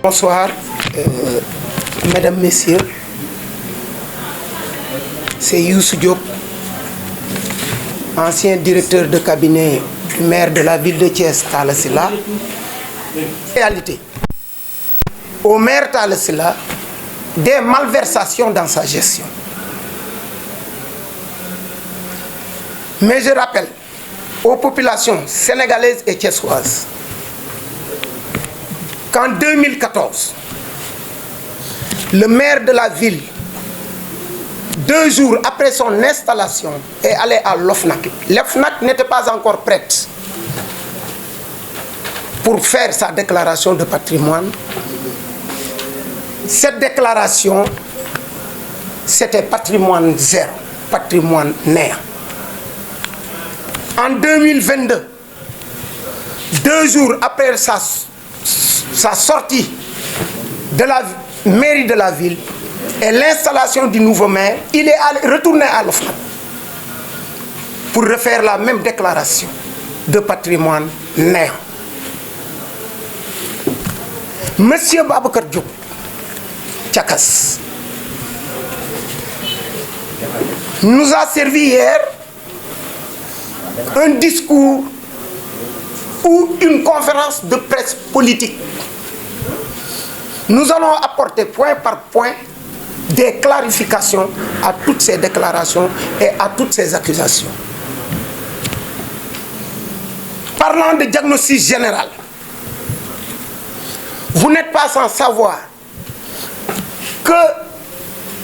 Bonsoir, mesdames, messieurs. C'est Youssou Diop, ancien directeur de cabinet du maire de la ville de Thiès, Talla Sylla. Réalité, au maire Talla Sylla, des malversations dans sa gestion. Mais je rappelle aux populations sénégalaises et thiessoises qu'en 2014, le maire de la ville, 2 jours après son installation, est allé à l'OFNAC. L'OFNAC n'était pas encore prête pour faire sa déclaration de patrimoine. Cette déclaration, c'était patrimoine zéro, patrimoine néant. En 2022, 2 jours après sa sortie de la mairie de la ville et l'installation du nouveau maire, il est retourné à l'OFNAC pour refaire la même déclaration de patrimoine néant. Monsieur Babacar Diop Thiakas nous a servi hier un discours ou une conférence de presse politique. Nous allons apporter point par point des clarifications à toutes ces déclarations et à toutes ces accusations. Parlant de diagnostic général, vous n'êtes pas sans savoir que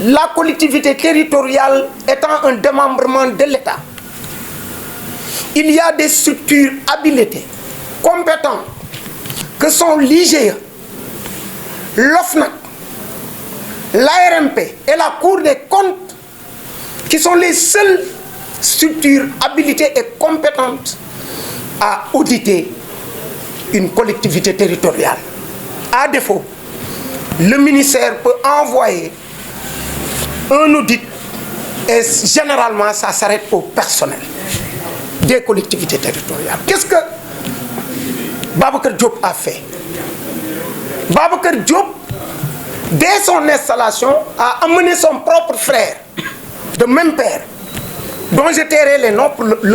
la collectivité territoriale étant un démembrement de l'État, il y a des structures habilitées, compétentes, que sont l'IGE, l'OFNAC, l'ARMP et la Cour des comptes, qui sont les seules structures habilitées et compétentes à auditer une collectivité territoriale. À défaut, le ministère peut envoyer un audit et généralement ça s'arrête au personnel des collectivités territoriales. Qu'est-ce que Babacar Diop a fait? Babacar Diop, dès son installation, a amené son propre frère, de même père, dont je tairai le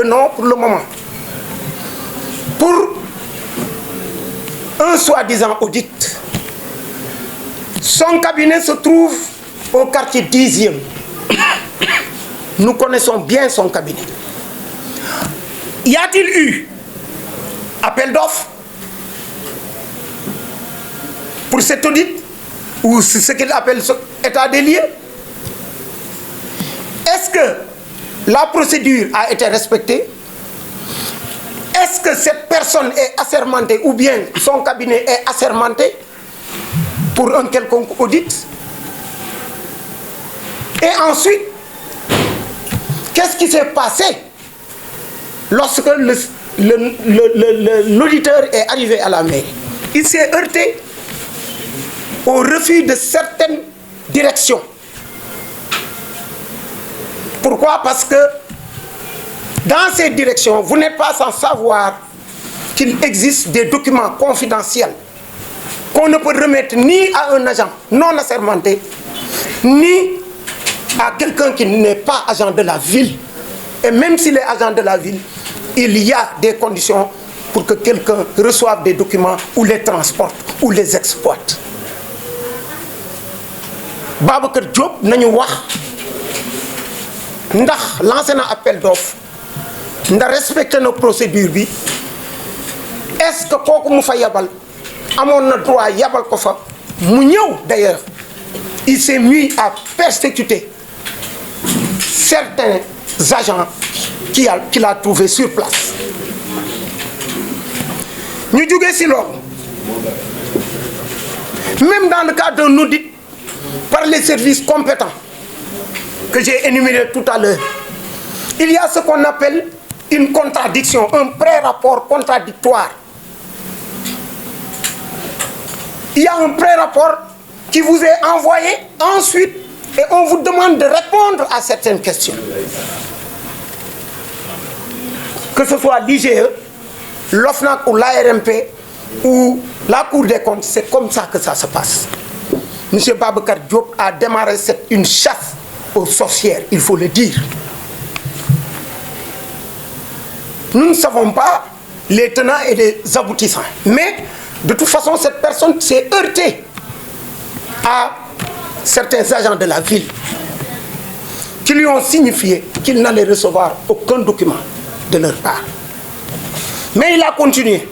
nom pour le moment, pour un soi-disant audit. Son cabinet se trouve au quartier 10e. Nous connaissons bien son cabinet. Y a-t-il eu appel d'offres pour cet audit ou ce qu'il appelle état des lieux? Est-ce que la procédure a été respectée? Est-ce que cette personne est assermentée ou bien son cabinet est assermenté pour un quelconque audit? Et ensuite, qu'est-ce qui s'est passé lorsque l'auditeur est arrivé à la mairie? Il s'est heurté au refus de certaines directions. Pourquoi? Parce que dans ces directions, vous n'êtes pas sans savoir qu'il existe des documents confidentiels qu'on ne peut remettre ni à un agent non assermenté, ni à quelqu'un qui n'est pas agent de la ville. Et même s'il est agent de la ville, il y a des conditions pour que quelqu'un reçoive des documents ou les transporte ou les exploite. Babacar Diop nañu wax ndax lancé na appel d'offre ndax respecté na procédure bi. Est-ce que kooku mu fa yabal amoon na droit yabal ko fa mu ñëw? D'ailleurs, il s'est mis à persécuter certains agents qu'il a trouvés sur place. Ñu jógee si loolu, même dans le cadre d'un audit par les services compétents que j'ai énuméré tout à l'heure, il y a ce qu'on appelle une contradiction, un pré-rapport contradictoire. Il y a un pré-rapport qui vous est envoyé ensuite et on vous demande de répondre à certaines questions. Que ce soit l'IGE, l'OFNAC ou l'ARMP ou La Cour des comptes, c'est comme ça que ça se passe. M. Babacar Diop a démarré une chasse aux sorcières, il faut le dire. Nous ne savons pas les tenants et les aboutissants. Mais, de toute façon, cette personne s'est heurtée à certains agents de la ville qui lui ont signifié qu'il n'allait recevoir aucun document de leur part. Mais il a continué.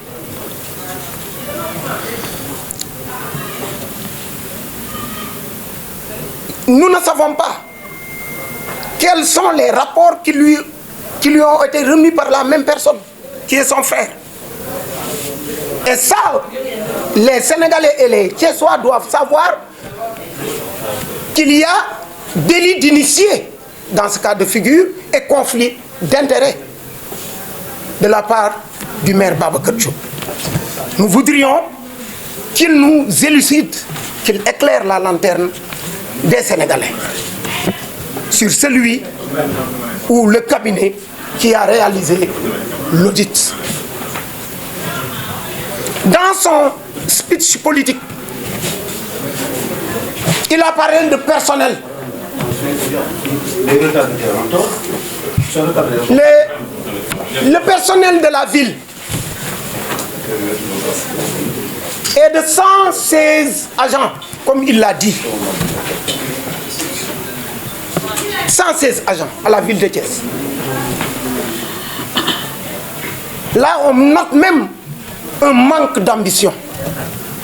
Nous ne savons pas quels sont les rapports qui lui ont été remis par la même personne, qui est son frère. Et ça, les Sénégalais et les Thiessois doivent savoir qu'il y a délit d'initié dans ce cas de figure et conflit d'intérêts de la part du maire Babacar Diop. Nous voudrions qu'il nous élucide, qu'il éclaire la lanterne des Sénégalais sur celui ou le cabinet qui a réalisé l'audit. Dans son speech politique, il a parlé de personnel. Le personnel de la ville est de 116 agents, comme il l'a dit. 116 agents à la ville de Thiès. Là, on note même un manque d'ambition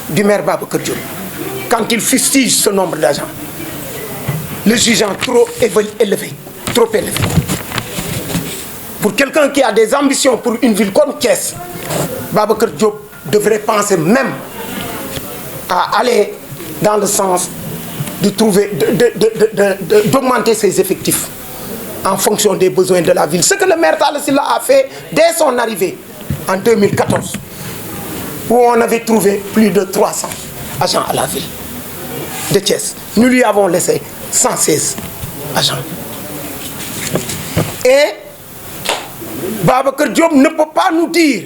du maire Babacar Diop quand il fustige ce nombre d'agents, le jugeant trop élevé, trop élevé. Pour quelqu'un qui a des ambitions pour une ville comme Thiès, Babacar Diop devrait penser même à aller dans le sens de trouver, d'augmenter ses effectifs en fonction des besoins de la ville. Ce que le maire Talla Sylla a fait dès son arrivée en 2014, où on avait trouvé plus de 300 agents à la ville de Thiès. Nous lui avons laissé 116 agents. Et Babacar Diop ne peut pas nous dire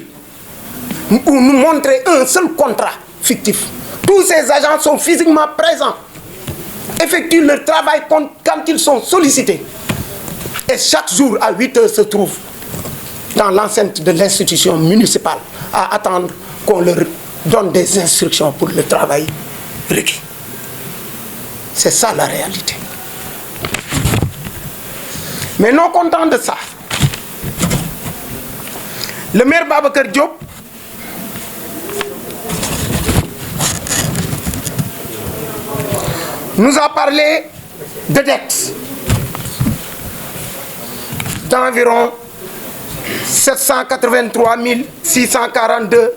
ou nous montrer un seul contrat fictif. Tous ces agents sont physiquement présents, effectuent leur travail quand ils sont sollicités. Et chaque jour, à 8 heures, se trouvent dans l'enceinte de l'institution municipale à attendre qu'on leur donne des instructions pour le travail requis. C'est ça la réalité. Mais non content de ça, le maire Babacar Diop nous a parlé de dettes d'environ 783 642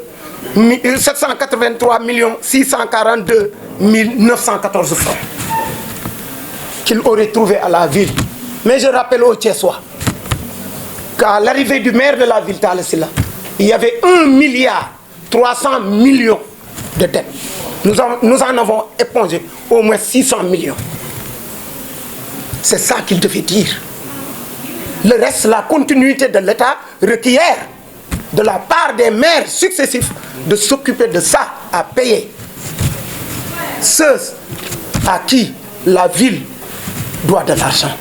914 francs qu'il aurait trouvé à la ville. Mais je rappelle aux Thiessois qu'à l'arrivée du maire de la ville Talla Sylla, il y avait 1,3 milliard de dettes. Nous en avons épongé au moins 600 millions. C'est ça qu'il devait dire. Le reste, la continuité de l'État requiert de la part des maires successifs de s'occuper de ça, à payer ceux à qui la ville doit de l'argent.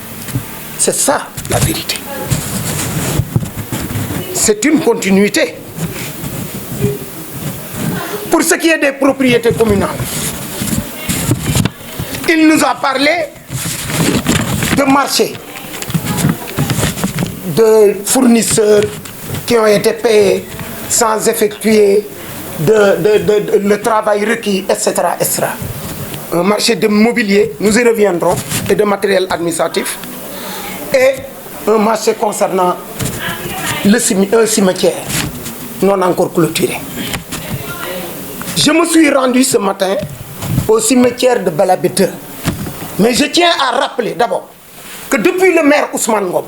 C'est ça la vérité. C'est une continuité. Pour ce qui est des propriétés communales, il nous a parlé de marchés, de fournisseurs qui ont été payés sans effectuer le travail requis, etc., etc. Un marché de mobilier, nous y reviendrons, et de matériel administratif, et un marché concernant un cimetière non encore clôturé. Je me suis rendu ce matin au cimetière de Balabé-2. Mais je tiens à rappeler d'abord que depuis le maire Ousmane Ngom,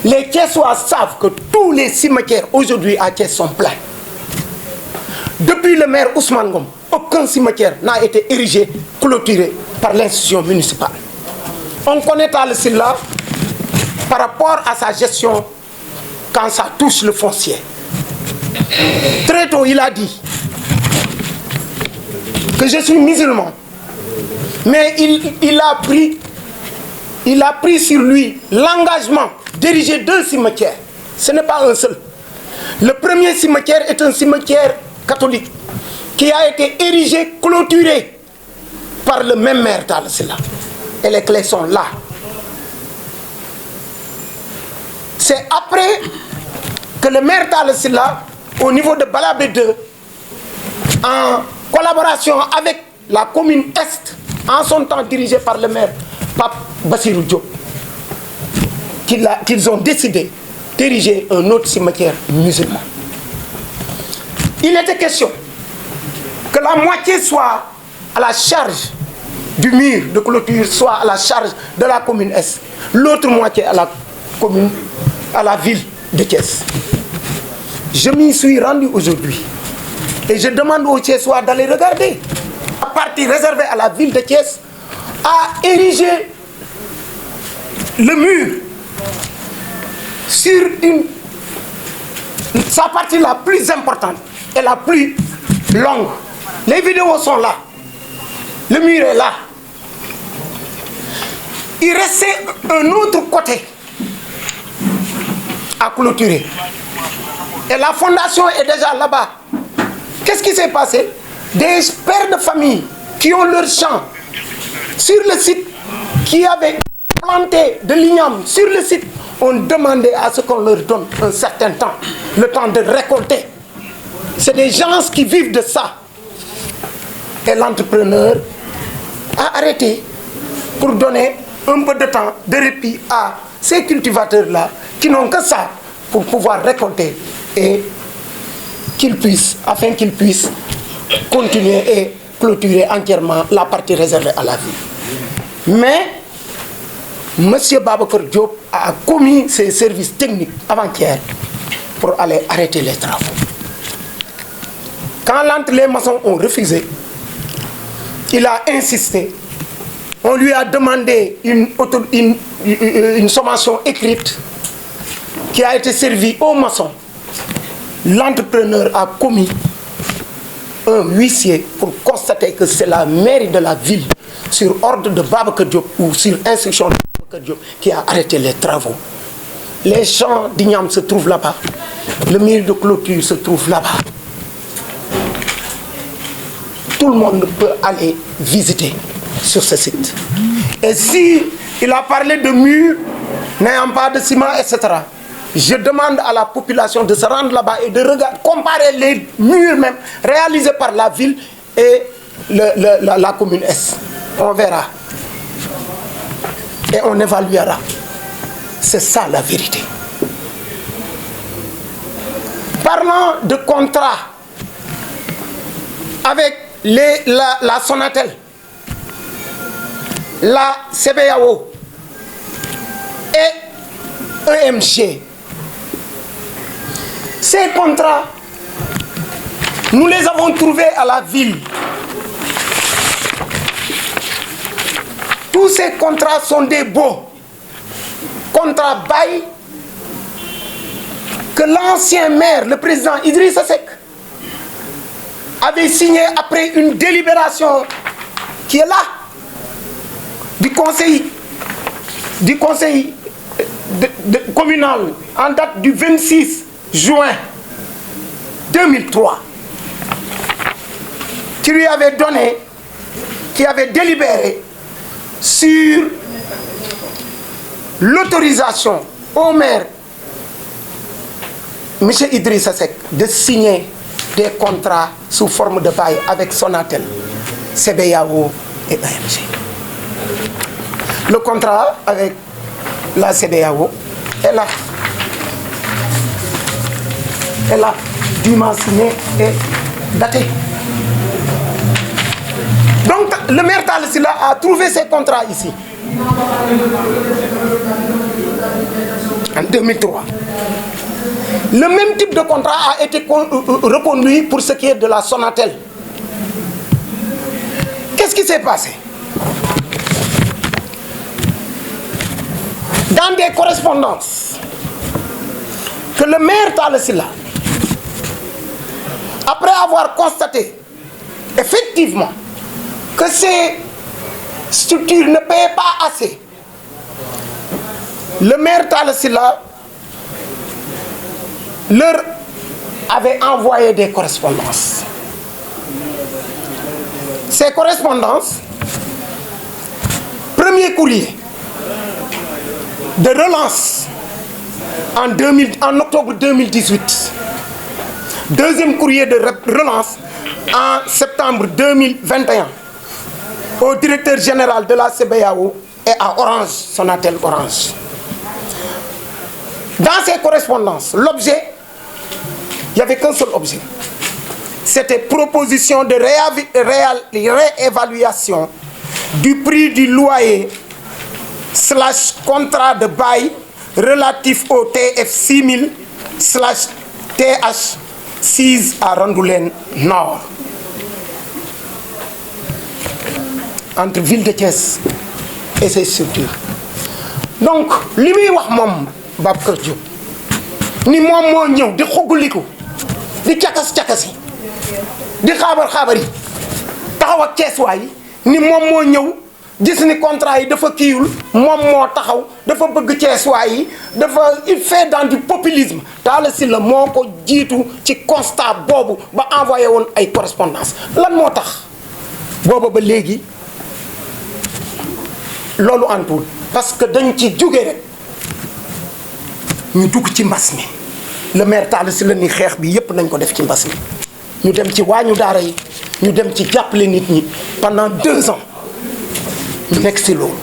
les Thiessois savent que tous les cimetières aujourd'hui à Thiès sont pleins. Depuis le maire Ousmane Ngom, aucun cimetière n'a été érigé, clôturé par l'institution municipale. On connaît Talla Sylla par rapport à sa gestion quand ça touche le foncier. Très tôt, il a dit que je suis musulman. Mais il a pris sur lui l'engagement d'ériger 2 cimetières. Ce n'est pas un seul. Le premier cimetière est un cimetière catholique qui a été érigé, clôturé par le même maire Talla Sylla. Et les clés sont là. C'est après que le maire Talla Sylla, au niveau de Balabé 2, en collaboration avec la commune Est, en son temps dirigée par le maire Pape Bassirou Diop, qu'ils ont décidé d'ériger un autre cimetière musulman. Il était question que la moitié soit à la charge du mur de clôture, soit à la charge de la commune Est, l'autre moitié à la ville de Thiès. Je m'y suis rendu aujourd'hui et je demande aux Thiessois d'aller regarder. La partie réservée à la ville de Thiès a érigé le mur sur sa partie la plus importante et la plus longue. Les vidéos sont là. Le mur est là. Il restait un autre côté à clôturer. Et la fondation est déjà là-bas. Qu'est-ce qui s'est passé? Des pères de famille qui ont leur champ sur le site, qui avaient planté de l'igname sur le site, ont demandé à ce qu'on leur donne un certain temps, le temps de récolter. C'est des gens qui vivent de ça. Et l'entrepreneur a arrêté pour donner un peu de temps de répit à ces cultivateurs-là qui n'ont que ça pour pouvoir récolter et afin qu'ils puissent continuer et clôturer entièrement la partie réservée à la ville. Mais M. Babacar Diop a commis ses services techniques avant-hier pour aller arrêter les travaux. Quand les maçons ont refusé, il a insisté. On lui a demandé une sommation écrite qui a été servie aux maçons. L'entrepreneur a commis un huissier pour constater que c'est la mairie de la ville, sur ordre de Babacar Diop ou sur instruction de Babacar Diop, qui a arrêté les travaux. Les champs d'igname se trouvent là-bas. Le mur de clôture se trouve là-bas. Tout le monde peut aller visiter sur ce site. Et si il a parlé de murs n'ayant pas de ciment, etc., je demande à la population de se rendre là-bas et de regarder, comparer les murs même réalisés par la ville et la commune Est. On verra. Et on évaluera. C'est ça la vérité. Parlant de contrat avec la Sonatel, la CBAO et EMG, ces contrats, nous les avons trouvés à la ville. Tous ces contrats sont des baux. Contrats bail que l'ancien maire, le président Idrissa Seck, avait signé après une délibération qui est là, du conseil communal en date du 26 juin 2003, qui lui avait donné, qui avait délibéré sur l'autorisation au maire, M. Idrissa Seck, de signer des contrats sous forme de bail avec Sonatel, CBAO et EMG. Le contrat avec la CBAO est là. Elle a dûment signé et daté. Donc le maire Talla Sylla a trouvé ces contrats ici en 2003. Le même type de contrat a été reconduit pour ce qui est de la Sonatel. Qu'est-ce qui s'est passé? Dans des correspondances que le maire Talla Sylla, après avoir constaté effectivement que ces structures ne payaient pas assez, le maire Talla Sylla leur avait envoyé des correspondances. Ces correspondances, premier courrier de relance en octobre 2018, deuxième courrier de relance en septembre 2021 au directeur général de la CBAO et à Orange, Sonatel Orange. Dans ces correspondances, l'objet, il n'y avait qu'un seul objet. C'était proposition de réévaluation du prix du loyer / contrat de bail relatif au TF 6000 / TH 6 à Randoulène Nord. Entre Ville de Thiès et ses structures. Donc, li muy wax moom Babacar Diop ni moom moo ñëw di xuguliku di cakas-cakasi di xaabar-xaabar yi taxaw ak Thiessois yi ni moom moo ñëw gis ni contrat yi dafa kiiwul moom moo taxaw dafa bëgg Thiessois yi dafa il fait dans du populisme. Talla Sylla moo ko jiitu ci constat boobu ba envoyé woon ay correspondance lan moo tax booba ba léegi loolu antuwul parce que dañ ci jóge rek ñu dugg ci mbas mi le maire Talla Sylla ni xeex bi yépp nañ ko def ci mbas mi ñu dem ci waañu daara yi ñu dem ci jàppale nit ñi pendant 2 ans ñu nekk ci loolu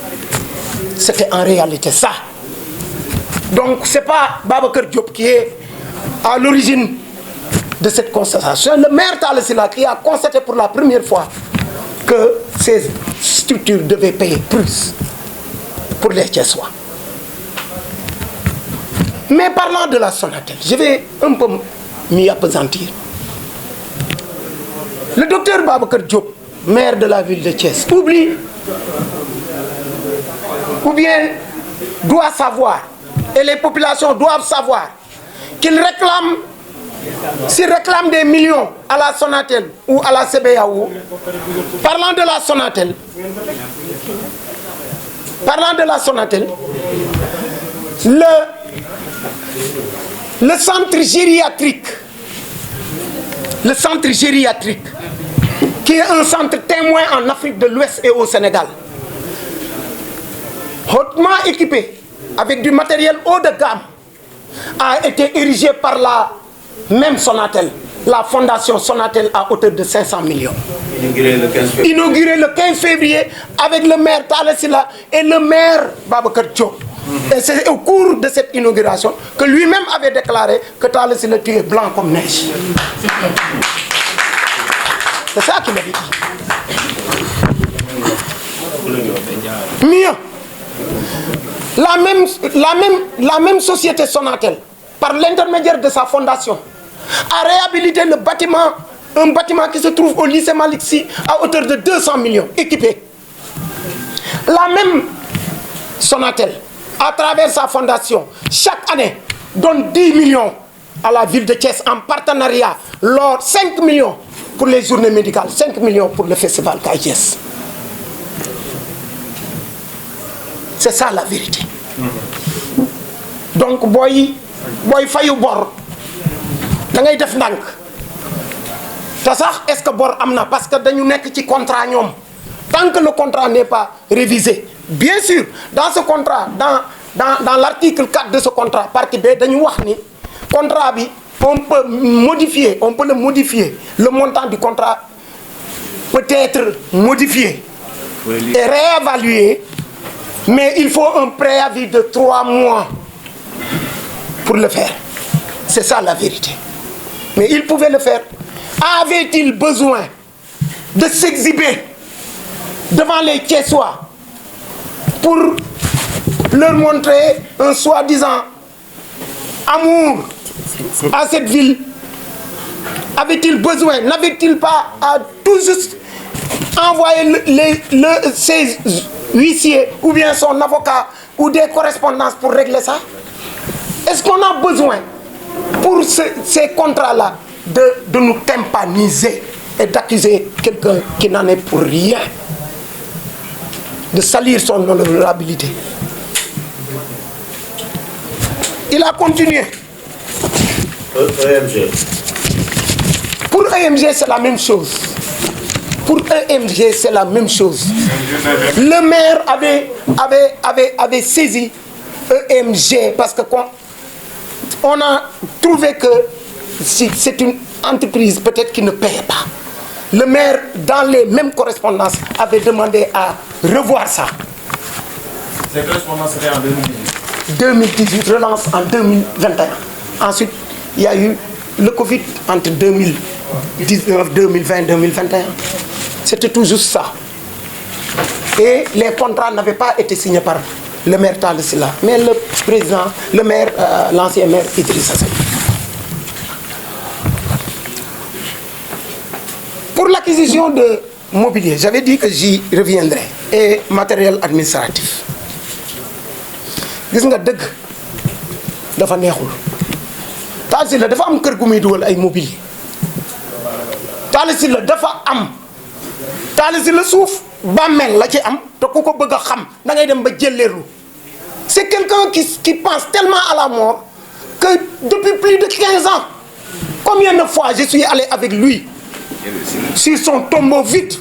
c'était en réalité ça. Donc c'est pas Babacar Diop qui est à l'origine de cette constatation. Le maire Talla Sylla qui a constaté pour la première fois que ces structures devaient payer plus pour les Thiessois. Mais parlant de la Sonatel, je vais un peu m'y appesantir. Le docteur Babacar Diop, maire de la ville de Thiès, oublie ou bien doit savoir, et les populations doivent savoir, qu'il réclame, s'il réclame des millions à la Sonatel ou à la CBAO, parlant de la Sonatel, le centre gériatrique, qui est un centre témoin en Afrique de l'Ouest et au Sénégal, hautement équipé avec du matériel haut de gamme, a été érigé par la même Sonatel, la fondation Sonatel à hauteur de 500 millions. Inauguré le 15 février avec le maire Talla Sylla et le maire Babacar Diop. Et c'est au cours de cette inauguration que lui-même avait déclaré que Talla Sylla est blanc comme neige. C'est ça qu'il avait dit. Mieux, la même société Sonatel, par l'intermédiaire de sa fondation, a réhabilité le bâtiment, un bâtiment qui se trouve au lycée Malick Sy à hauteur de 200 millions, équipé. La même Sonatel, à travers sa fondation, chaque année, donne 10 millions à la ville de Thiès en partenariat, 5 millions pour les journées médicales, 5 millions pour le festival Kaay Thiès. C'est ça la vérité. Donc, boy fayu bor, da ngay def ndank. Ta sax est-ce que bor amna parce que dañu nek ci contrat ñom. Tant que le contrat n'est pas révisé, bien sûr, dans ce contrat, dans l'article 4 de ce contrat, partie B, dañu wax ni contrat bi on peut le modifier. Le montant du contrat peut être modifié et réévalué, mais il faut un préavis de 3 mois pour le faire. C'est ça la vérité. Mais il pouvait le faire. Avait-il besoin de s'exhiber devant les Thiessois pour leur montrer un soi-disant amour à cette ville? Avait-il besoin, n'avait-il pas à tout juste envoyer ses huissiers ou bien son avocat ou des correspondances pour régler ça? Est-ce qu'on a besoin pour ces contrats-là de nous tympaniser et d'accuser quelqu'un qui n'en est pour rien, de salir son honorabilité. Il a continué. EMG. Pour EMG, c'est la même chose. Pour EMG, c'est la même chose. Le maire avait saisi EMG parce que on a trouvé que c'est une entreprise peut-être qui ne paye pas. Le maire, dans les mêmes correspondances, avait demandé à revoir ça. Cette correspondance c'était en 2018. 2018, relance en 2021. Ensuite, il y a eu le Covid entre 2019, 2020, 2021. C'était tout juste ça. Et les contrats n'avaient pas été signés par le maire Talla Sylla, mais le président, le maire, l'ancien maire Idrissa Seck. Pour l'acquisition de mobilier, j'avais dit que j'y reviendrai, et matériel administratif. Gis nga dëgg dafa neexul. Talla Sylla dafa am kër gu muy dugal ay mobilier. Talla Sylla dafa am. Talla Sylla suuf bàmmeel la ci am te ku ko bëgg a xam da ngay dem ba jëlleerlu. C'est quelqu'un qui pense tellement à la mort que depuis plus de 15 ans, combien de fois je suis allé avec lui sur son tombeau vide.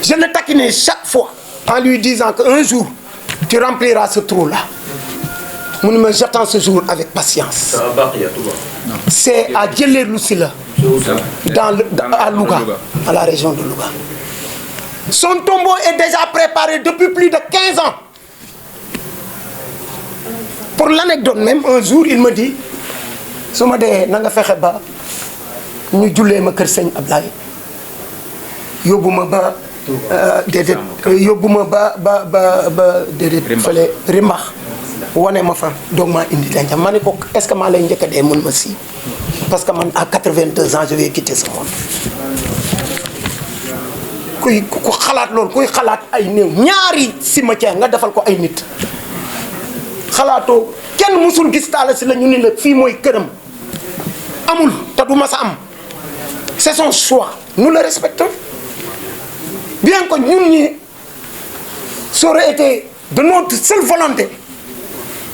Je le taquinais chaque fois en lui disant qu'un jour, tu rempliras ce trou-là. J'attends ce jour avec patience. C'est à Djellerlou Sylla, à Louga, à la région de Louga. Son tombeau est déjà préparé depuis plus de 15 ans. Pour l'anecdote même, un jour, il me dit, su ma dee na nga fexe ba ñu jullee ma kër sëñ Ablaye yóbbu ma ba déedéet yóbbu ma ba déedéet fële Rimbax wane ma fa doog maa indi denc ma ne ko est-ce que maa lay njëkk a dee mën ma si parce que man à 82 ans je vais quitter ce monde. kuy ku xalaat loolu kuy xalaat ay néew ñaari cimetière nga defal ko ay nit xalaatoo kenn musul gis Talla Sylla ñu ni la fii mooy këram amul te du mas a am. C'est son choix, nous le respectons. Bien que nous, ça aurait été de notre seule volonté,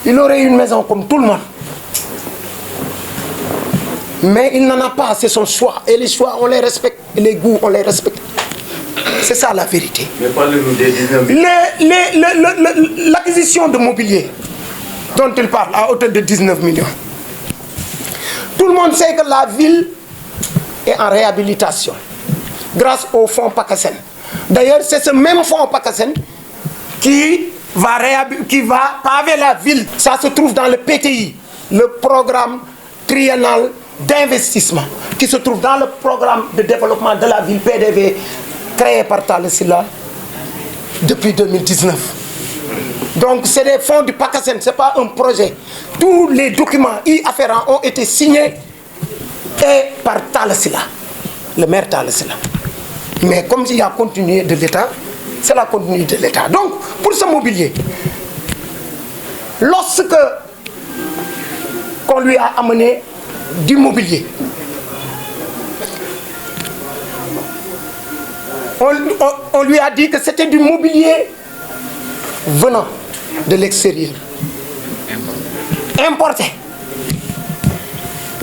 il aurait une maison comme tout le monde. Mais il n'en a pas, c'est son choix. Et les choix, on les respecte. Et les goûts, on les respecte. C'est ça la vérité. Mais parlez-nous des 19 millions. L'acquisition de mobilier dont il parle à hauteur de 19 millions. Tout le monde sait que la ville est en réhabilitation grâce au fonds PACASEN. D'ailleurs, c'est ce même fonds PACASEN qui va paver la ville. Ça se trouve dans le PTI, le programme triennal d'investissement, qui se trouve dans le programme de développement de la ville PDV créé par Talla Sylla depuis 2019. Donc c'est des fonds du PACASEN, ce n'est pas un projet. Tous les documents y afférents ont été signés et par Talla Sylla, le maire Talla Sylla. Mais comme il y a continuité de l'État, c'est la continuité de l'État. Donc, pour ce mobilier, lorsque on lui a amené du mobilier, on lui a dit que c'était du mobilier venant de l'extérieur, importé.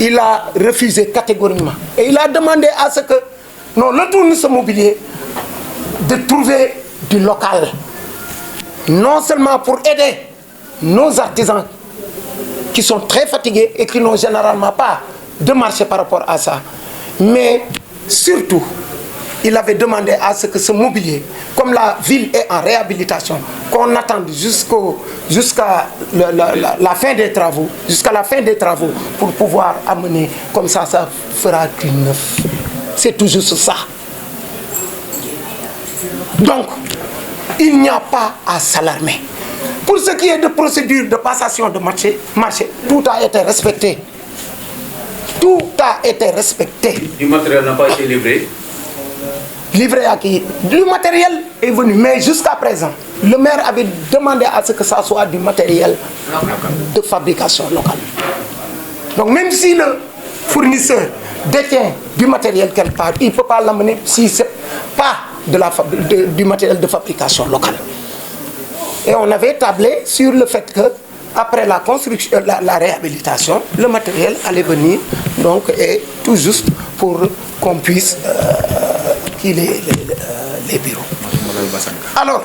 Il a refusé catégoriquement. Et il a demandé à ce que l'on retourne ce mobilier, de trouver du local. Non seulement pour aider nos artisans qui sont très fatigués et qui n'ont généralement pas de marché par rapport à ça, mais surtout, il avait demandé à ce que ce mobilier, comme la ville est en réhabilitation, qu'on attende jusqu'à la fin des travaux, pour pouvoir amener, comme ça fera du neuf. C'est toujours ça. Donc, il n'y a pas à s'alarmer. Pour ce qui est de procédure de passation de marché, tout a été respecté. Tout a été respecté. Du matériel n'a pas été livré. Livré à qui? Du matériel est venu, mais jusqu'à présent, le maire avait demandé à ce que ça soit du matériel de fabrication locale. Donc même si le fournisseur détient du matériel quelque part, il ne peut pas l'amener si ce n'est pas du matériel de fabrication locale. Et on avait tablé sur le fait que après la construction, la réhabilitation, le matériel allait venir, donc, et tout juste pour qu'on puisse les bureaux. Alors,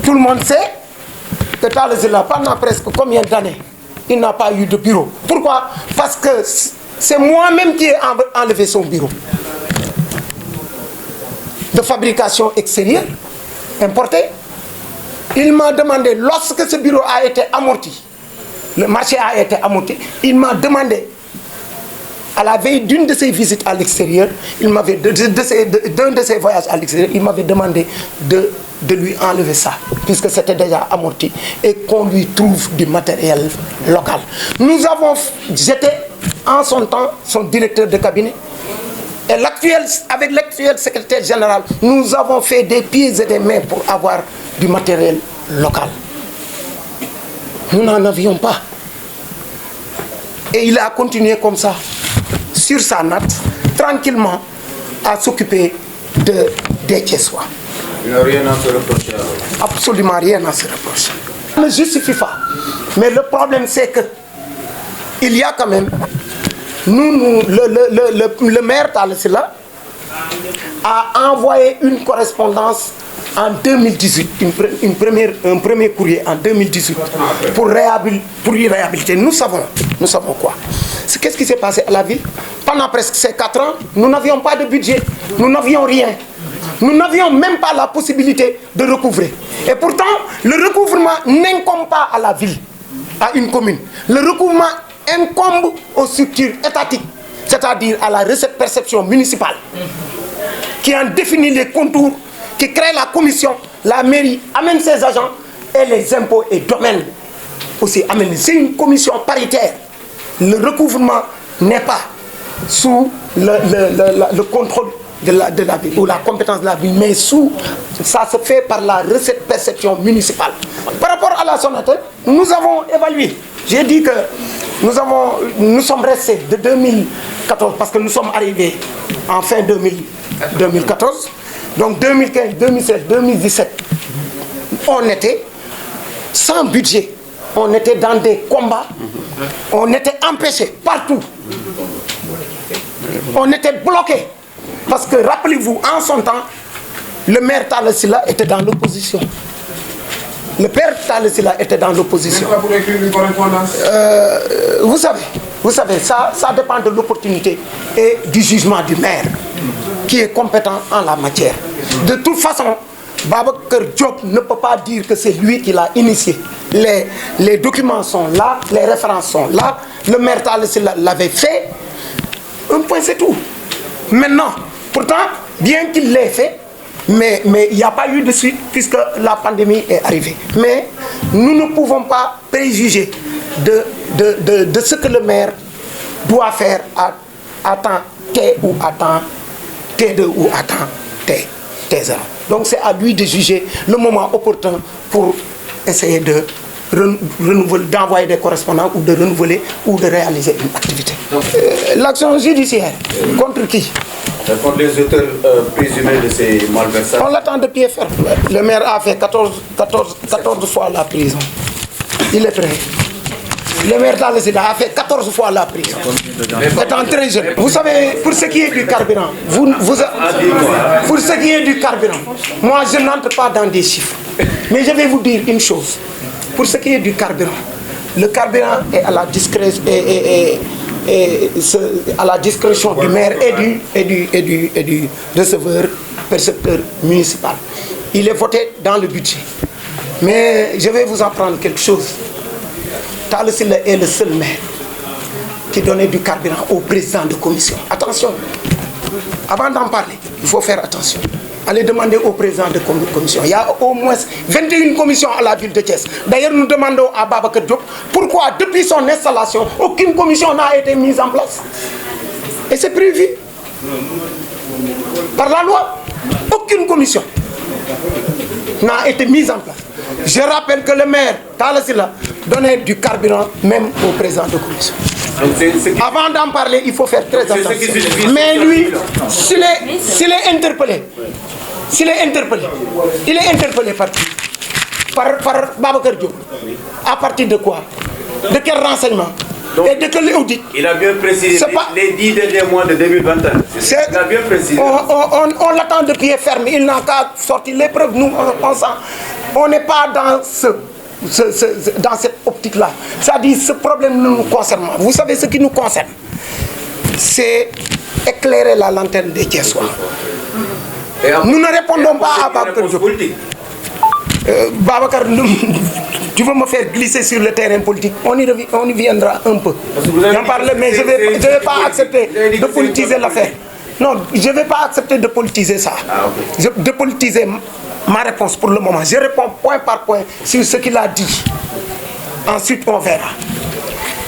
tout le monde sait que Talla Sylla, pendant presque combien d'années, il n'a pas eu de bureau. Pourquoi? Parce que c'est moi-même qui ai enlevé son bureau de fabrication extérieure, importé. Il m'a demandé, lorsque ce bureau a été amorti, le marché a été amorti, il m'a demandé, à la veille d'une de ses visites à l'extérieur, d'un de ses voyages à l'extérieur, il m'avait demandé de lui enlever ça, puisque c'était déjà amorti, et qu'on lui trouve du matériel local. Nous avons jeté en son temps son directeur de cabinet, et avec l'actuel secrétaire général, nous avons fait des pieds et des mains pour avoir du matériel local. Nous n'en avions pas. Et il a continué comme ça, sur sa natte, tranquillement, à s'occuper des Thiessois. Il n'a rien à se reprocher alors. Absolument rien à se reprocher. Ça ne justifie pas. Mais le problème, c'est que il y a quand même, le maire Talla Sylla a envoyé une correspondance en 2018, un premier courrier en 2018 pour y réhabiliter. Nous savons quoi. Qu'est-ce qui s'est passé à la ville? Pendant presque ces 4 ans, nous n'avions pas de budget, nous n'avions rien. Nous n'avions même pas la possibilité de recouvrer. Et pourtant, le recouvrement n'incombe pas à la ville, à une commune. Le recouvrement incombe aux structures étatiques, c'est-à-dire à la recette perception municipale, qui en définit les contours, qui crée la commission, la mairie amène ses agents, et les impôts et domaines aussi amènent. C'est une commission paritaire. Le recouvrement n'est pas sous le contrôle de la ville ou la compétence de la ville, mais ça se fait par la recette perception municipale. Par rapport à la Sonatel, nous avons évalué. J'ai dit que nous sommes restés de 2014, parce que nous sommes arrivés en fin 2014, donc 2015, 2016, 2017, on était sans budget, on était dans des combats, on était empêchés partout, on était bloqués. Parce que rappelez-vous, en son temps, le maire Talla Sylla était dans l'opposition. Le père Talla Sylla était dans l'opposition. Pour écrire une correspondance. Vous savez, ça dépend de l'opportunité et du jugement du maire, qui est compétent en la matière. De toute façon, Babacar Diop ne peut pas dire que c'est lui qui l'a initié. Les documents sont là, les références sont là, le maire Talla Sylla l'avait fait. Un point, c'est tout. Maintenant, pourtant, bien qu'il l'ait fait, mais il n'y a pas eu de suite puisque la pandémie est arrivée. Mais nous ne pouvons pas préjuger de ce que le maire doit faire à temps T ou à temps T2 ou à temps T0. Donc c'est à lui de juger le moment opportun pour essayer d'envoyer des correspondants ou de renouveler ou de réaliser une activité. L'action judiciaire, contre qui? Contre les auteurs présumés de ces malversations. On l'attend de pied ferme. Le maire a fait 14 fois la prison. Il est prêt. Le maire Talla Sylla a fait 14 fois la prison. Étant très jeune. Vous savez, pour ce qui est du carburant, pour ce qui est du carburant, moi je n'entre pas dans des chiffres. Mais je vais vous dire une chose. Pour ce qui est du carburant, le carburant est à la discrétion, à la discrétion du maire et du receveur percepteur municipal. Il est voté dans le budget. Mais je vais vous apprendre quelque chose. Talla Sylla est le seul maire qui donnait du carburant au président de commission. Attention, avant d'en parler, il faut faire attention. Allez demander au président de commission. Il y a au moins 21 commissions à la ville de Thiès. D'ailleurs, nous demandons à Babacar Diop pourquoi, depuis son installation, aucune commission n'a été mise en place. Et c'est prévu par la loi. Aucune commission n'a été mise en place. Je rappelle que le maire Talla Sylla donnait du carburant même au président de commission. Avant d'en parler, il faut faire très attention. Mais lui, s'il est interpellé, il est interpellé par qui? Par Babacar Diop. À partir de quoi? De quel renseignement? Et de quel audit? Il a bien précisé les 10 derniers mois de 2021. Il a bien précisé. On l'attend de pied ferme. Il n'a qu'à sortir les preuves. Nous, on n'est pas dans dans cette optique-là. C'est-à-dire ce problème ne nous concerne pas. Vous savez ce qui nous concerne? C'est éclairer la lanterne des Thiessois. Nous ne répondons pas à Babacar Diop. Babacar, tu veux me faire glisser sur le terrain politique? On y viendra un peu. J'en parle, mais je ne vais pas accepter de politiser l'affaire. Non, je ne vais pas accepter de politiser ça. De politiser ma réponse pour le moment. Je réponds point par point sur ce qu'il a dit. Ensuite, on verra.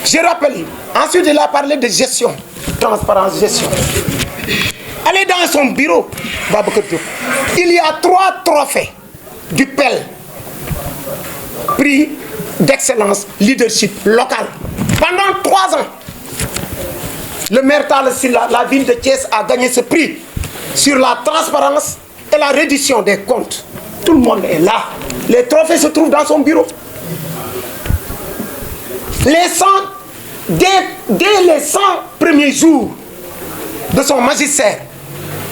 Je rappelle, ensuite il a parlé de gestion, transparence, gestion. Allez dans son bureau, Babacar Diop. Il y a 3 trophées du PEL, prix d'excellence leadership local. Pendant 3 ans, le maire Talla Sylla, la ville de Thiès, a gagné ce prix sur la transparence et la reddition des comptes. Tout le monde est là. Les trophées se trouvent dans son bureau. Dès les 100 premiers jours de son magistère,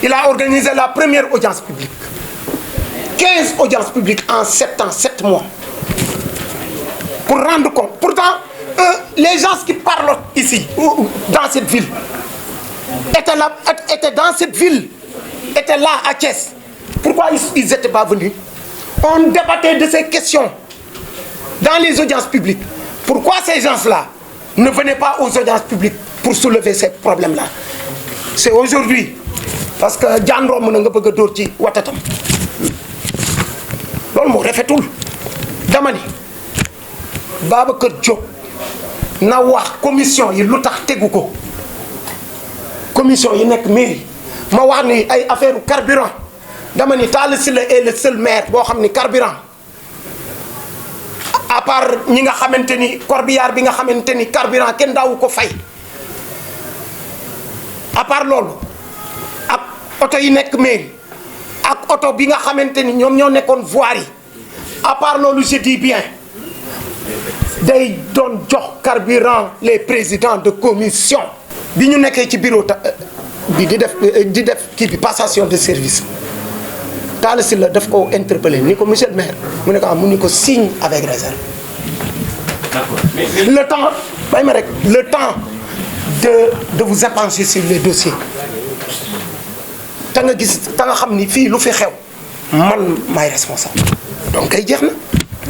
il a organisé la première audience publique. 15 audiences publiques en 7 ans, 7 mois. Pour rendre compte. Pourtant, les gens qui parlent ici, dans cette ville, étaient dans cette ville, étaient là à Thiès. Pourquoi ils n'étaient pas venus? On débattait de ces questions dans les audiences publiques. Pourquoi ces gens-là ne venaient pas aux audiences publiques pour soulever ces problèmes-là? C'est aujourd'hui. Parce que Diandro m'a dit que tu as watatam. Lol mo rafetul. Dama ni Babacar Diop na wax commission yi lutax teggu ko. Commission yi nek mairie ma wax ni ay affaire carburant. Dama ni Talla Sylla est le seul maire bo xamni carburant. À part ñi nga xamanteni corbillard bi nga xamanteni carburant ken daw ko fay. À part lolu ak auto yi nek mairie ak auto bi nga xamanteni ñom ñoo nekkon voirie. À part lolu je dis bien day don jox carburant les présidents de commission bi ñu nekké ci bureau bi di def ki bi passation de service. Talla Sylla daf ko interpeller ni ko monsieur le maire mu ne ko mu ni ko signe avec réserve. Le temps le temps de vous épancher sur les dossiers. Ta nga gis ta nga xamni fi lu fi xew man may responsable. Donc ay jeex na.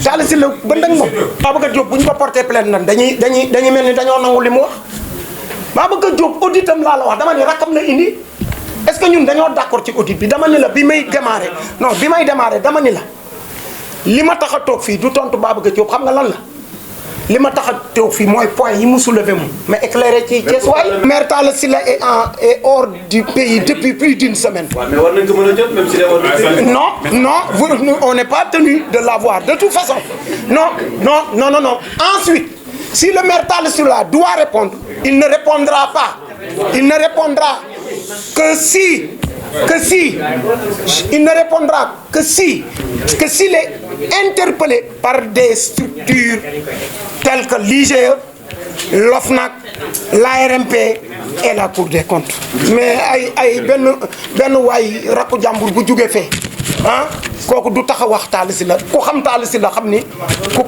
Talla Sylla ba ndag mom Babacar Diop buñ ko porter plainte nan dañuy melni dañoo nangul limu wax. Babacar Diop auditam la wax dama ni rakam la indi. Est-ce que ñun dañoo d'accord ci audit bi dama ni la bi may démarrer dama ni la lima taxa tok fi du tontu Babacar Diop xam nga lan la lima taxa tok fi moy point yi mu soulever mu mais éclairer ci Thiès way maire Talla Sylla est hors du pays depuis plus d'une semaine. Mais war nañ ko mëna jot même si non, on n'est pas tenu de l'avoir de toute façon. Non. Ensuite, si le maire Talla Sylla doit répondre, il ne répondra pas. Il ne répondra que s'il est interpellé par des structures telles que l'IGE, l'OFNAC, l'ARMP et la Cour des comptes. Mais ay ben way rakku jambour bu joggé fé koku du taxa wax Talla Sylla ko xam Talla Sylla xam ni ku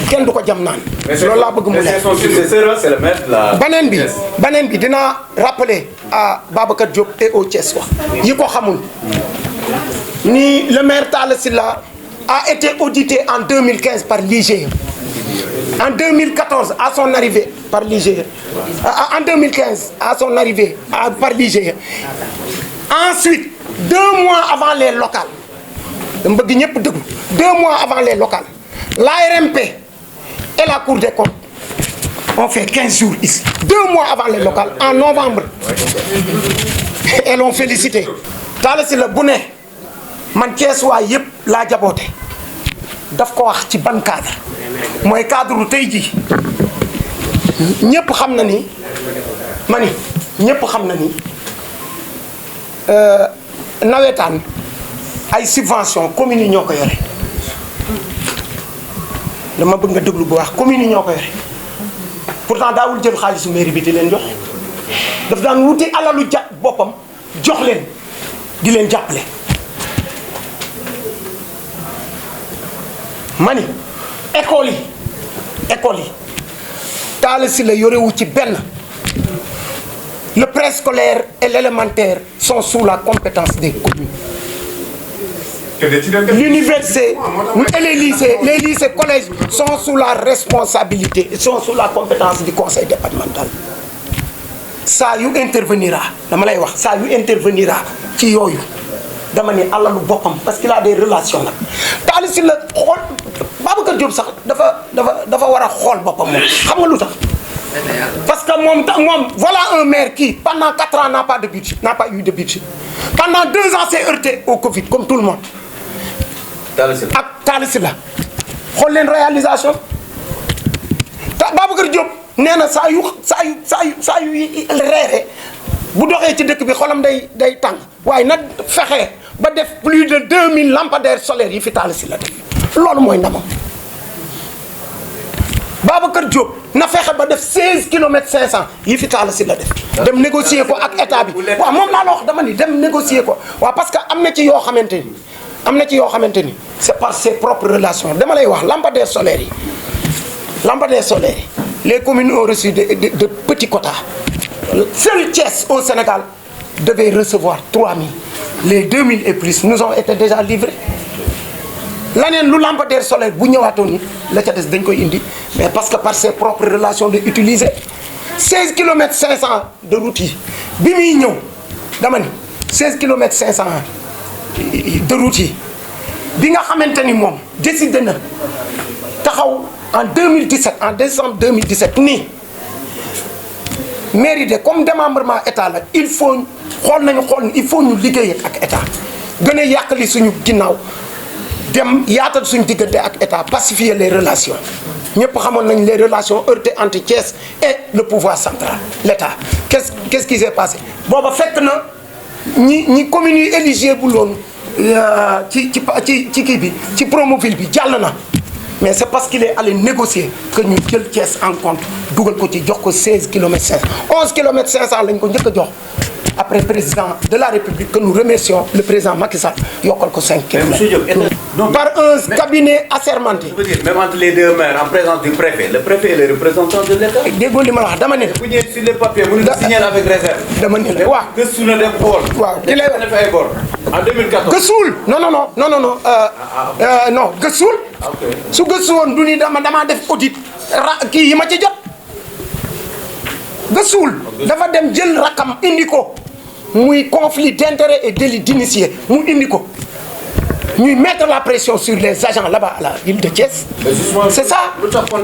kenn du ko jam naan loolu la bëgg mu leer. C'est le maître la banen bi dina rappeler à Babacar Diop et au Thiès wax yi ko xamul ni le maire Talla Sylla a été audité en 2015 par l'IGE. En 2014 à son arrivée par l'IGE. En 2015 à son arrivée par l'IGE. Ensuite 2 mois avant les locales, 2 mois avant les locales, l'ARMP et la Cour des comptes ont fait 15 jours ici. 2 mois avant les locales, en novembre. Et l'ont félicité. Talla Sylla bu ne man Thiès waa yëpp laa jaboote daf ko wax ci ban cadre mooy cadre tey jii ñëpp xam na ni ma ni ñëpp xam na ni nawetaan ay subvention communes yi ñoo ko yore dama bëgg nga déglu bu wax communes yi ñoo ko yore pourtant daawul jël xaalisu mairie bi di leen jox daf daan wuti alalu boppam jox leen di leen jàppale ma ni école yi Talla Sylla yorewu ci benn. Le préscolaire et l'élémentaire sont sous la compétence des communes. L'université et les lycées, collèges sont sous la responsabilité, sont sous la compétence du conseil départemental. Ça yu intervenira, dama lay wax, ça yu intervenira ci yoyu. Dama ni alalu bopam parce qu'il a des relations là. Talla Sylla xol Babacar Diop sax dafa wara xol bopam mom. Xam nga lutax? Parce que voilà un maire qui, pendant 4 ans, n'a pas eu de budget. Pendant 2 ans, s'est heurté au Covid, comme tout le monde. Talla Sylla. Regardez la réalisation. Babacar Diop, néna sa yu réré. Bu doxé ci dëkk bi xolam day tang. Waye na fexé ba def plus de 2000 lampadaires solaires yi fi Talla Sylla def. Lolu moy ndamam. Babacar Diop na fexe ba def 16 km 500 yi fi Talla Sylla def dem négocier ko ak état bi waaw moom laa la wax dama ni dem négocier ko waaw parce que am na ci yoo xamante ni c'est par ses propres relations dama lay wax lampadaires solaires yi les communes ont reçu de petits quotas seul Thiès au Sénégal devait recevoir 3000 les 2000 et plus nous ont été déjà livrés. L'année lu lampadaire solaire bu ñëwaatoon ni la ca des dañ koy indi mais parce que par ses propres relations de utiliser 16 km 500 de route yi bi muy ñëw dama ni 16 km 500 de route yi bi nga xamante ni moom décidé na taxaw en 2017 en décembre 2017 nii mairie de comme démembrement état la il faut ñu liggéey ak état gën a yàqali suñu ginnaaw dem yaatal suñu diggante ak état pacifier les relations ñëpp xamoon nañ les relations heurtées entre Thiès et le pouvoir central l'état qu'est-ce qui s'est passé booba fekk na ñi communes yi éligible loon ci kii bi ci Promoville bi jàll na mais c'est parce qu'il est allé négocier que ñu jël Thiès en compte dugal ko ci jox ko 16 km 500 11 km 500 lañ ko njëkk a jox après président de la République que nous remercions le président Macky Sall yokkal ko 5 km par un cabinet assermenté. Je veux dire, même entre les deux maires en présence du préfet, le préfet est le représentant de l'État. déggoo li ma la wax dama ne. bu ñëwee sur les papiers mënuñu signer avec réserve. dama ne la waaw gëstu na dem xool. waaw ki lay def ay bor en 2014. gëstuwul non gëstuwul. su gëstu woon du ni damaa def audit kii yi ma ci jot. gëstuwul dafa dem jël rakam indi ko muy conflit d'intérêt et délit d'initié mu indi ko. ñuy mettre la pression sur les agents là-bas à la ville de Thiès. C'est ça.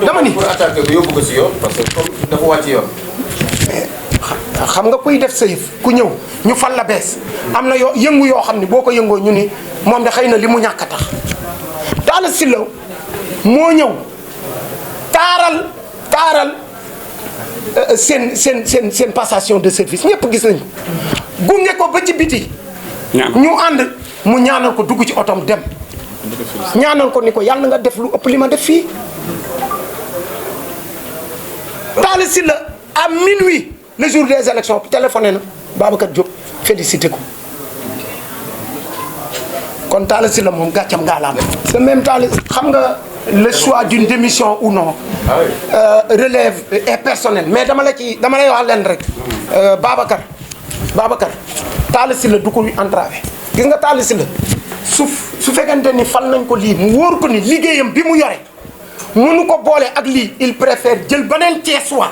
dama ni pour attaquer ko yóbbu ko si yoon parce que comme dafa wàcc yoon. xam nga kuy def sa yëf ku ñëw ñu fal la bees am na yëngu yoo xam ne boo ko yëngoo ñu ni moom da xëy na li mu ñàkk a tax Talla Sylla moo ñëw taaral seen passation de service ñëpp gis nañu gunge ko ba ci biti ñu ànd. mu ñaanal ko dugg ci otom dem ñaanal ko ni ko yàlla nga def lu ëpp li ma def fii Talla Sylla à minuit le jour des élections téléphoné na Babacar Diop félicité ko kon Talla Sylla moom gàccam ngaalaam c'est même Talla xam nga le choix d'une démission ou non relève est personnel mais dama lay wax leen rek Babacar Talla Sylla du ko entravé gis nga Talla Sylla su fekkente ni fal nañ ko lii mu wóor ko ni liggéeyam bi mu yore mënu ko boole ak lii il préfère jël beneen Thiessois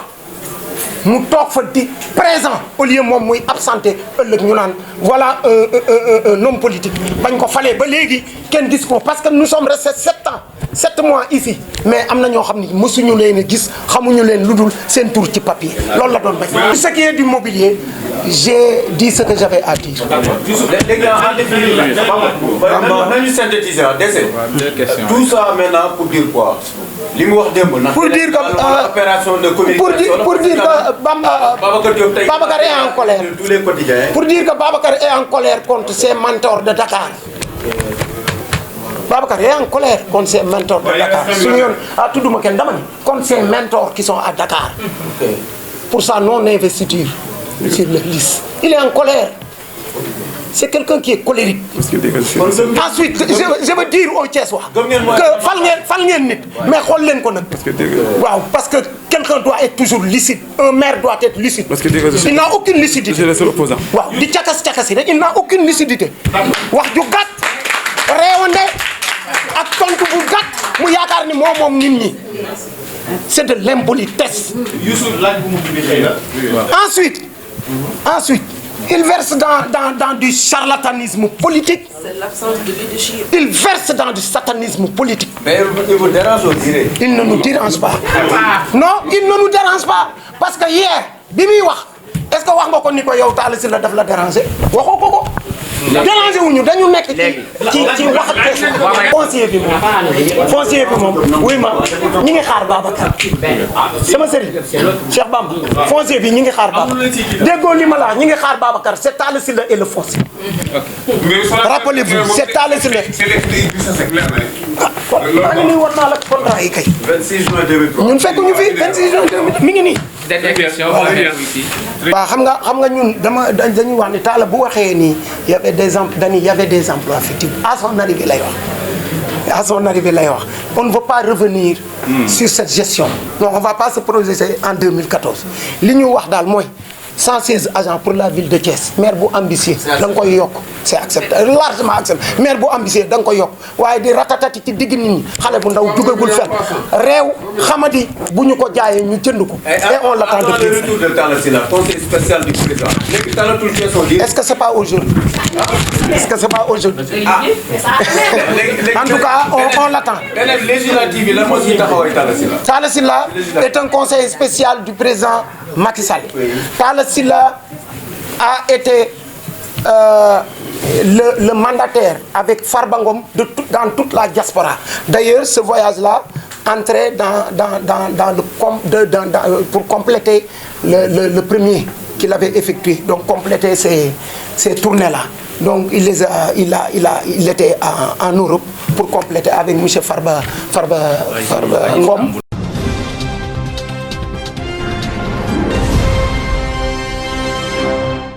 mu toog fa di présent au lieu moom muy absenté ëllëg ñu naan voilà un homme politique bañ ko falee ba léegi kenn gis ko parce que nous sommes restés 7 ans 7 mois ici mais am na ñoo xam ni mësuñu leen a gis xamuñu leen lu dul seen tur ci papier loolu la doon bañ. Pour ce qui est du mobilier j'ai dit ce que j'avais à dire. Les gars, en définitive, nañu synthétiser tout ça maintenant pour dire quoi? Li mu wax démb nag. Pour dire que opération de communication. Pour dire que Babacar est en colère. Tous les quotidiens. Pour dire que Babacar est en colère contre ses mentors de Dakar. Babacar est en colère contre ses mentors de Dakar. Suñu yoon tudduma kenn dama ni contre ses mentors qui sont à Dakar. Pour sa non-investiture sur le liste. Il est en colère. C'est quelqu'un qui est colérique. Ensuite, je veux dire au Thiessois que fal ngeen nit mais xool leen ko nag. Waaw parce que quelqu'un doit être toujours lucide. Un maire doit être lucide. Il n'a aucune lucidité. C'est le seul opposant. Waaw di cakas rek il n'a aucune lucidité. Wax ju gàtt réewande ak tontu bu gàtt mu yaakaar ni moom nit ñi. C'est de l'impolitesse. Ensuite, il verse dans du charlatanisme politique. C'est l'absence de leadership. Il verse dans du satanisme politique. Mais il vous dérange, on dirait. Il ne nous dérange pas. Non, il ne nous dérange pas. Parce que hier, bi muy wax, est-ce que wax nga ko ni ko yow Talla Sylla daf la déranger waxoo ko. Déranger wuñu dañu nekk ci wax ak foncier bi moom wuy ma ñi ngi xaar Babacar sama sëriñ Cheikh Bamba foncier bi ñi ngi xaar Babacar déggoo li ma la ñi ngi xaar Babacar c'est Talla Sylla et le foncier. Rappelez-vous c'est Talla Sylla. maa ngi nii war naa la contrat yi kay. 26 juin 2003 ñun fekkuñu fi 26 juin 2003 mi ngi nii. waaw xam nga ñun dañuy wax ni Talla bu waxee nii y avait des emplois fictifs à son arrivée lay wax on ne veut pas revenir sur cette gestion donc on va pas se projeter en 2014 li ñu wax daal mooy 116 agents pour la ville de Thiès maire bu ambitieux da nga koy yokk c'est acceptable largement acceptable maire bu ambitieux da nga koy yokk waaye di ratatati ci digg nit ñi xale bu ndaw jugagul fenn réew xamadi bu ñu ko jaayee ñu jënd ko et on l'attend depuis. Le retour de Talla Sylla, conseil spécial du président. Est-ce que c'est pas aujourd'hui? En tout cas on l'attend. Talla Sylla est un conseil spécial du président Macky Sall. Talla Sylla a été le mandataire avec Farba Ngom dans toute la diaspora. D'ailleurs, ce voyage-là entrait pour compléter le premier qu'il avait effectué, donc compléter ces tournées-là. Donc il était en Europe pour compléter avec M. Farba Ngom.